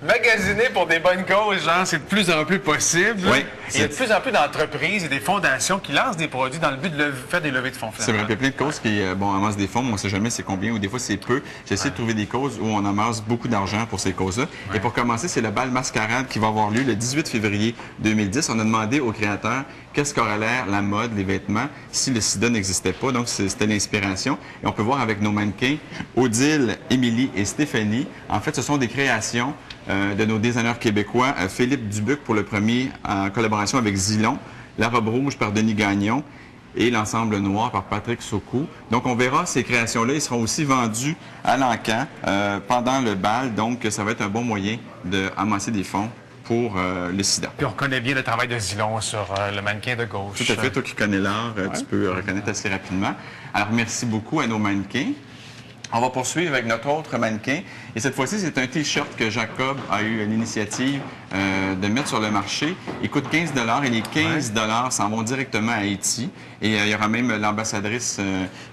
Magasiner pour des bonnes causes, genre, c'est de plus en plus possible. Oui. Il y a de plus en plus d'entreprises et des fondations qui lancent des produits dans le but de faire des levées de fonds. C'est vrai, il y a plein de causes qui amassent des fonds, mais on ne sait jamais c'est combien ou des fois c'est peu. J'essaie de trouver des causes où on amasse beaucoup d'argent pour ces causes-là. Et pour commencer, c'est le bal Mascarade qui va avoir lieu le 18 février 2010. On a demandé aux créateurs qu'est-ce qu'aurait l'air la mode, les vêtements, si le sida n'existait pas. Donc, c'était l'inspiration. Et on peut voir avec nos mannequins, Odile, Émilie et Stéphanie. En fait, ce sont des créations de nos designers québécois. Philippe Dubuc pour le premier, en collaboration avec Zilon. La robe rouge par Denis Gagnon et l'ensemble noir par Patrick Socou. Donc, on verra ces créations-là. Ils seront aussi vendus à l'encan pendant le bal. Donc, ça va être un bon moyen d'amasser des fonds pour le sida. Puis on reconnaît bien le travail de Zilon sur le mannequin de gauche. Tout à fait. Toi qui connais l'art, tu peux reconnaître assez rapidement. Alors, merci beaucoup à nos mannequins. On va poursuivre avec notre autre mannequin. Et cette fois-ci, c'est un T-shirt que Jacob a eu l'initiative de mettre sur le marché. Il coûte 15 et les 15 s'en vont directement à Haïti. Et il y aura même l'ambassadrice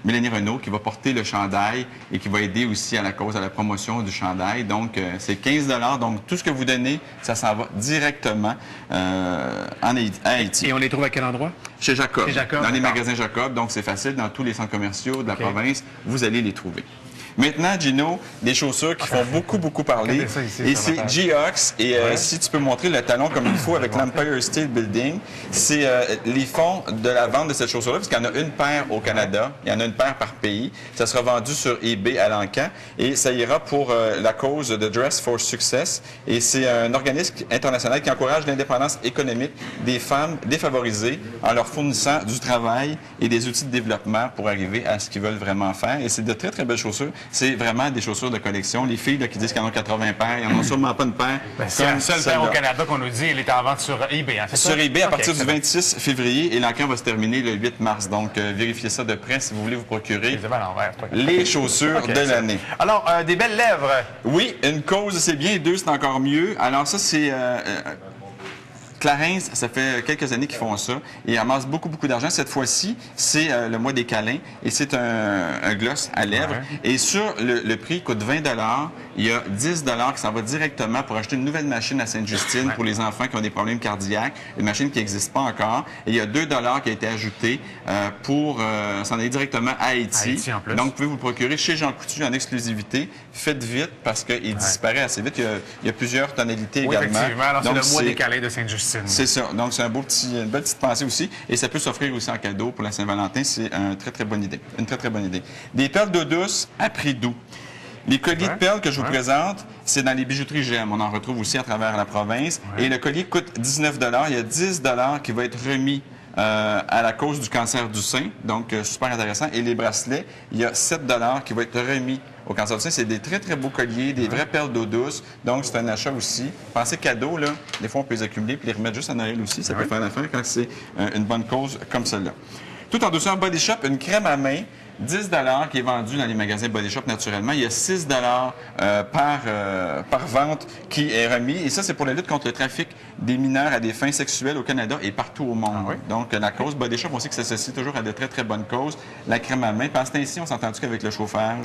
Mélanie Renaud qui va porter le chandail et qui va aider aussi à la cause, à la promotion du chandail. Donc, c'est 15 Donc, tout ce que vous donnez, ça s'en va directement à Haïti. Et on les trouve à quel endroit? Chez Jacob. Chez Jacob, dans les magasins Jacob. Donc, c'est facile. Dans tous les centres commerciaux de la province, vous allez les trouver. Maintenant, Gino, des chaussures qui font beaucoup parler. Et c'est Geox. Et si tu peux montrer le talon comme il faut avec l'Empire State Building, c'est les fonds de la vente de cette chaussure-là, parce qu'il y en a une paire au Canada, il y en a une paire par pays. Ça sera vendu sur eBay à l'encan et ça ira pour la cause de Dress for Success. Et c'est un organisme international qui encourage l'indépendance économique des femmes défavorisées en leur fournissant du travail et des outils de développement pour arriver à ce qu'ils veulent vraiment faire. Et c'est de très belles chaussures. C'est vraiment des chaussures de collection. Les filles là, qui disent qu'elles en ont 80 paires, ils n'en ont sûrement pas une paire. C'est la seule paire au Canada qu'on nous dit, elle est en vente sur eBay. Hein, sur eBay à partir du 26 février et l'encan va se terminer le 8 mars. Donc, vérifiez ça de près si vous voulez vous procurer les chaussures de l'année. Alors, des belles lèvres. Oui, une cause, c'est bien. Deux, c'est encore mieux. Alors ça, c'est... Clarins, ça fait quelques années qu'ils font ça et ils amassent beaucoup d'argent. Cette fois-ci, c'est le mois des câlins et c'est un gloss à lèvres. Et sur le prix, il coûte 20 il y a 10 qui s'en va directement pour acheter une nouvelle machine à Sainte-Justine pour les enfants qui ont des problèmes cardiaques, une machine qui n'existe pas encore. Et il y a 2 qui a été ajouté pour s'en aller directement à Haïti. Donc, vous pouvez vous le procurer chez Jean Coutu en exclusivité. Faites vite parce qu'il disparaît assez vite. Il y a plusieurs tonalités également. Effectivement. Alors, c'est le mois des câlins de Sainte-Justine. C'est ça. Donc, c'est une belle petite pensée aussi. Et ça peut s'offrir aussi en cadeau pour la Saint-Valentin. C'est une très bonne idée. Une très bonne idée. Des perles d'eau douce à prix doux. Les colliers de perles que je vous présente, c'est dans les bijouteries GEM. On en retrouve aussi à travers la province. Et le collier coûte 19 Il y a 10 qui va être remis à la cause du cancer du sein. Donc, super intéressant. Et les bracelets, il y a 7 qui va être remis au cancer du sein. C'est des très beaux colliers, des vraies perles d'eau douce. Donc, c'est un achat aussi. Pensez cadeau, là. Des fois, on peut les accumuler puis les remettre juste à Noël aussi. Ça peut faire l'affaire quand c'est une bonne cause comme celle-là. Tout en douceur, Body Shop, une crème à main. 10 qui est vendu dans les magasins Body Shop naturellement. Il y a 6 par vente qui est remis. Et ça, c'est pour la lutte contre le trafic des mineurs à des fins sexuelles au Canada et partout au monde. Donc, la cause Body Shop, on sait que ça s'associe toujours à de très bonnes causes. La crème à main. Parce que ici, on s'est entendu qu'avec le chauffage,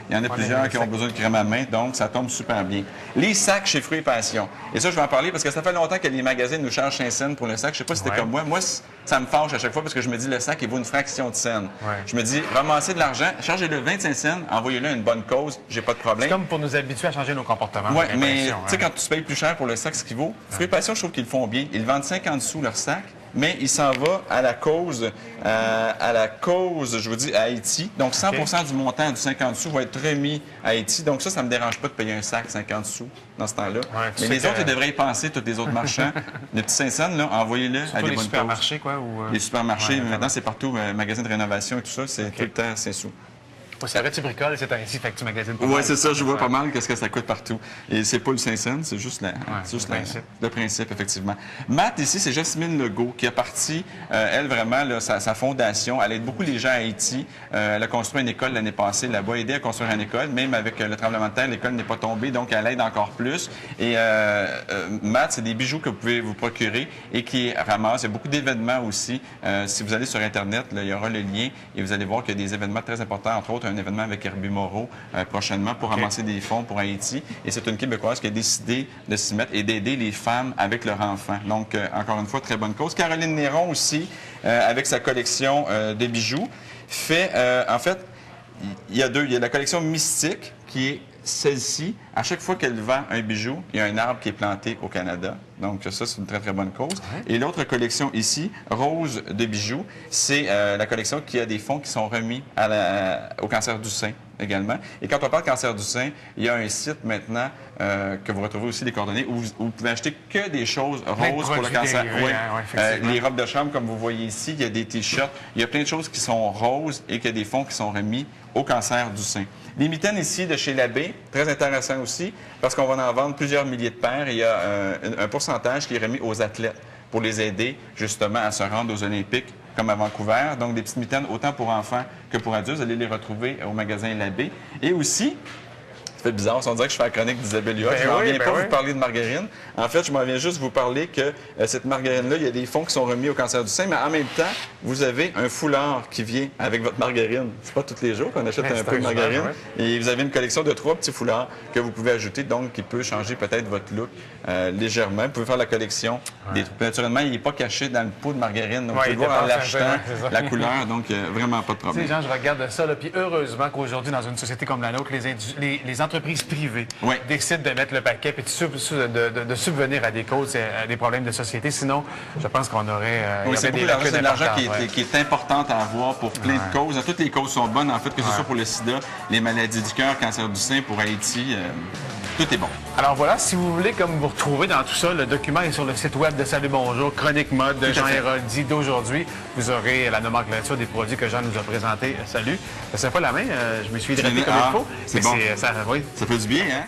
il y en a plusieurs qui ont besoin de crème à main. Donc, ça tombe super bien. Les sacs chez Fruits et Passion. Et ça, je vais en parler parce que ça fait longtemps que les magasins nous chargent 5 cents pour le sac. Je sais pas si c'était comme moi. Moi, ça me fâche à chaque fois parce que je me dis le sac, il vaut une fraction de scène. Je me dis, ramassez de l'argent, chargez-le 25 cents, envoyez-le à une bonne cause, j'ai pas de problème. C'est comme pour nous habituer à changer nos comportements. Oui, mais tu sais, quand tu payes plus cher pour le sac, ce qu'il vaut, Fruits et Passion, je trouve qu'ils le font bien. Ils vendent 50 sous leur sac, mais il s'en va à la cause, je vous dis, à Haïti. Donc, 100 du montant du 50 sous va être remis à Haïti. Donc, ça me dérange pas de payer un sac 50 sous dans ce temps-là. Mais les autres, ils devraient y penser, tous les autres marchands. Les petits 5 cents, là, envoyez-le à des bonnes causes. Les supermarchés, quoi? Les supermarchés, maintenant, c'est partout, magasins de rénovation et tout ça, c'est tout le temps 5 sous. C'est vrai, tu bricoles, c'est ainsi, fait que tu magasines pas. Oui, c'est ça, je vois pas mal qu'est-ce que ça coûte partout. Et c'est pas le 5 cents, c'est juste, le principe, effectivement. Matt, ici, c'est Jasmine Legault qui a parti, elle, vraiment, là, sa fondation. Elle aide beaucoup les gens à Haïti. Elle a construit une école l'année passée là-bas, aidé à construire une école. Même avec le tremblement de terre, l'école n'est pas tombée, donc elle aide encore plus. Et Matt, c'est des bijoux que vous pouvez vous procurer et qui ramassent. Il y a beaucoup d'événements aussi. Si vous allez sur Internet, là, il y aura le lien et vous allez voir qu'il y a des événements très importants, entre autres un événement avec Herbie Moreau prochainement pour ramasser des fonds pour Haïti. Et c'est une Québécoise qui a décidé de s'y mettre et d'aider les femmes avec leurs enfants. Donc, encore une fois, très bonne cause. Caroline Néron aussi, avec sa collection de bijoux, fait, en fait, il y a deux. Il y a la collection Mystique, qui est celle-ci. À chaque fois qu'elle vend un bijou, il y a un arbre qui est planté au Canada. Donc ça, c'est une très, très bonne cause. Ouais. Et l'autre collection ici, Rose de bijoux, c'est la collection qui a des fonds qui sont remis au cancer du sein également. Et quand on parle cancer du sein, il y a un site maintenant que vous retrouvez aussi les coordonnées où vous pouvez acheter que des choses roses pour le cancer. Oui. Les robes de chambre, comme vous voyez ici, il y a des T-shirts. Il y a plein de choses qui sont roses et qu'il y a des fonds qui sont remis au cancer du sein. Les mitaines ici de chez Labbé, très intéressant aussi, parce qu'on va en vendre plusieurs milliers de paires. Il y a un pourcentage qui est remis aux athlètes pour les aider justement à se rendre aux Olympiques comme à Vancouver. Donc des petites mitaines autant pour enfants que pour adultes. Vous allez les retrouver au magasin Labbé. Et aussi, ça fait bizarre, on dirait que je fais la chronique d'Isabelle Huot. Je ne m'en viens pas vous parler de margarine. En fait, je m'en viens juste vous parler que cette margarine-là, il y a des fonds qui sont remis au cancer du sein, mais en même temps, vous avez un foulard qui vient avec votre margarine. C'est pas tous les jours qu'on achète un peu de margarine. Et vous avez une collection de 3 petits foulards que vous pouvez ajouter, donc qui peut changer peut-être votre look légèrement. Vous pouvez faire la collection. Naturellement, il n'est pas caché dans le pot de margarine. Donc, vous pouvez voir en l'achetant la couleur. Donc, vraiment pas de problème. Tu sais, Jean, je regarde ça, puis heureusement qu'aujourd'hui, dans une société comme la nôtre, les entreprises privées décident de mettre le paquet et de subvenir à des causes, à des problèmes de société. Sinon, je pense qu'on aurait... c'est beaucoup d'argent. C'est de l'argent qui est important à avoir pour plein de causes. Toutes les causes sont bonnes, en fait, que ce soit pour le sida, les maladies du cœur, cancer du sein, pour Haïti. Tout est bon. Alors voilà, si vous voulez comme vous retrouver dans tout ça, le document est sur le site web de Salut Bonjour, Chronique Mode de Jean Héroldi d'aujourd'hui. Vous aurez la nomenclature des produits que Jean nous a présentés. Salut. Ça ne fait pas la main, je me suis hydraté comme il faut. C'est bon. Ça fait du bien, hein?